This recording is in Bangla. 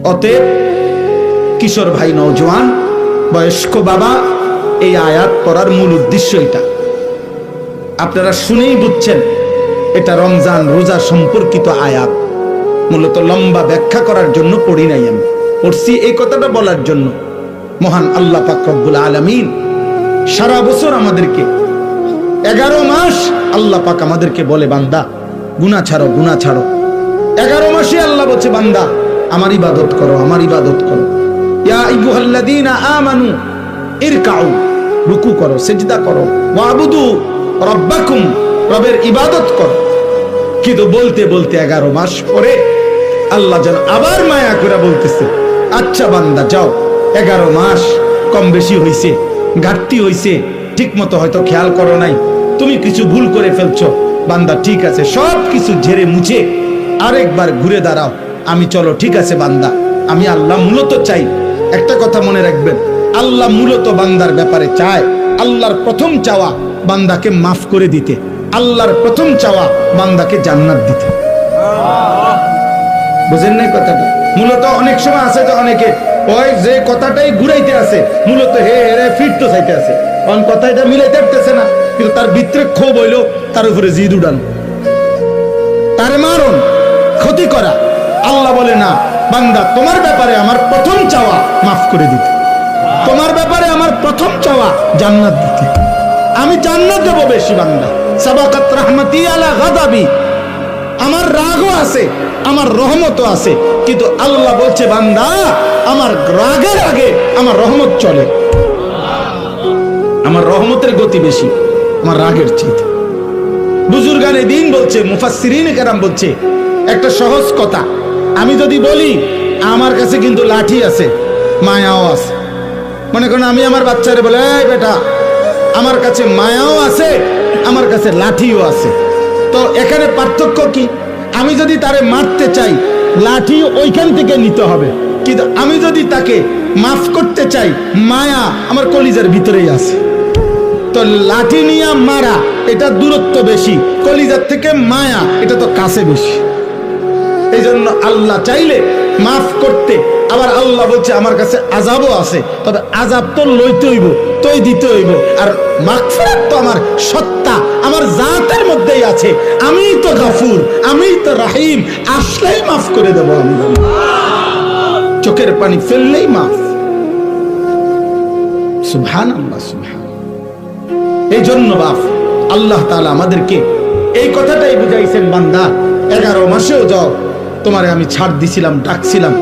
অতএব কিশোর ভাই, নওজোয়ান, বয়স্ক বাবা, এই আয়াত পড়ার মূল উদ্দেশ্য এটা। আপনারা শুনেই বুঝছেন এটা রমজান রোজা সম্পর্কিত আয়াত। মূলত লম্বা ব্যাখ্যা করার জন্য পড়ি নাই, আমি পড়ছি এই কথাটা বলার জন্য। মহান আল্লাহ পাক রব্বুল আলামিন সারা বছর আমাদেরকে 11 মাস আল্লাহ পাক আমাদেরকে বলে, বান্দা গুনাহ ছাড়ো, গুনাহ ছাড়ো। 11 মাসে আল্লাহ বলছে, বান্দা আমার ইবাদত করো, আমার ইবাদত করো। ইয়া আইয়ুহাল্লাযীনা আমানু ইরকাউ, রুকু করো, সিজদা করো, ওয়াবুদু রাব্বাকুম, রবের ইবাদত করো। কিন্তু বলতে বলতে 11 মাস পরে আল্লাহ যেন আবার মায়া করে বলতেছে, আচ্ছা বান্দা যাও, 11 মাস কম বেশি হইছে, ঘাটতি হইছে, ঠিক মতো হয়তো খেয়াল করো নাই, তুমি কিছু ভুল করে ফেলছো, বান্দা ঠিক আছে, সব কিছু ঝেড়ে মুছে আরেকবার ঘুরে দাঁড়াও, আমি চলো ঠিক আছে বান্দা, আমি আল্লাহ মূলত চাই। একটা কথা মনে রাখবেন, আল্লাহ মূলত বান্দার ব্যাপারে চায়, আল্লাহর প্রথম চাওয়া বান্দাকে মাফ করে দিতে, আল্লাহর প্রথম চাওয়া বান্দাকে জান্নাত দিতে। বুঝেন নাই কথাটা? মূলত অনেক সময় আছে যে অনেকে ওই যে কথাটাই ঘুরাইতে আছে, মূলত হে রে ফিরতে চাইতে আছে, কারণ কথাটা মিলাইতে পারতেছে না, কিন্তু তার ভিতরে ক্ষোভ হইলো, তার উপরে জিদ উড়ানো, তার মারণ, ক্ষতি করা। আল্লাহ বলে না, বান্দা তোমার ব্যাপারে আমার প্রথম চাওয়া মাফ করে দিতে, তোমার ব্যাপারে আমার প্রথম চাওয়া জান্নাত দিতে। আমি জান্নাত দেব বেশি বান্দা। সাবাকাত রাহমাতি আলা গাদাবি, আমার রাগও আছে, আমার রহমতও আছে, কিন্তু আল্লাহ বলছে বান্দা আমার রাগের আগে আমার রহমত চলে, আমার রহমতের গতি বেশি আমার রাগের চেয়ে। বুজুর্গানে দিন বলছে, মুফাসসিরিনে কেরাম বলছে একটা সহজ কথা, আমি যদি বলি আমার কাছে কিন্তু লাঠি আছে, মায়াও আছে, মনে করেন আমি আমার বাচ্চারে বলে, এই বেটা আমার কাছে মায়াও আছে, আমার কাছে লাঠিও আছে, তো এখানে পার্থক্য কি? আমি যদি তারে মারতে চাই, লাঠি ওইখান থেকে নিতে হবে, কিন্তু আমি যদি তাকে মাফ করতে চাই, মায়া আমার কলিজার ভিতরেই আছে। তো লাঠি নিয়ে মারা এটা দূরত্ব বেশি, কলিজার থেকে মায়া এটা তো কাছে বেশি। এই জন্য আল্লাহ চাইলে মাফ করতে, আবার আল্লাহ বলছে আমার কাছে আযাবও আছে, তবে আযাব তো লইতে হইব, তোই দিতে হইব, আর মাগফিরাত তো আমার সত্তা, আমার জাতের মধ্যেই আছে, আমিই তো গফুর, আমিই তো রহিম, আসলেই মাফ করে দেব আমি, চোখের পানি ফেললেই মাফ। সুবহানাল্লাহ, সুবহান। এই জন্য বাপ আল্লাহ তাআলা আমাদেরকে এই কথাটাই বুঝাইছেন, বান্দা 11 মাসেও যাও, তোমারে আমি ছাড় দিছিলাম, ডাকছিলাম,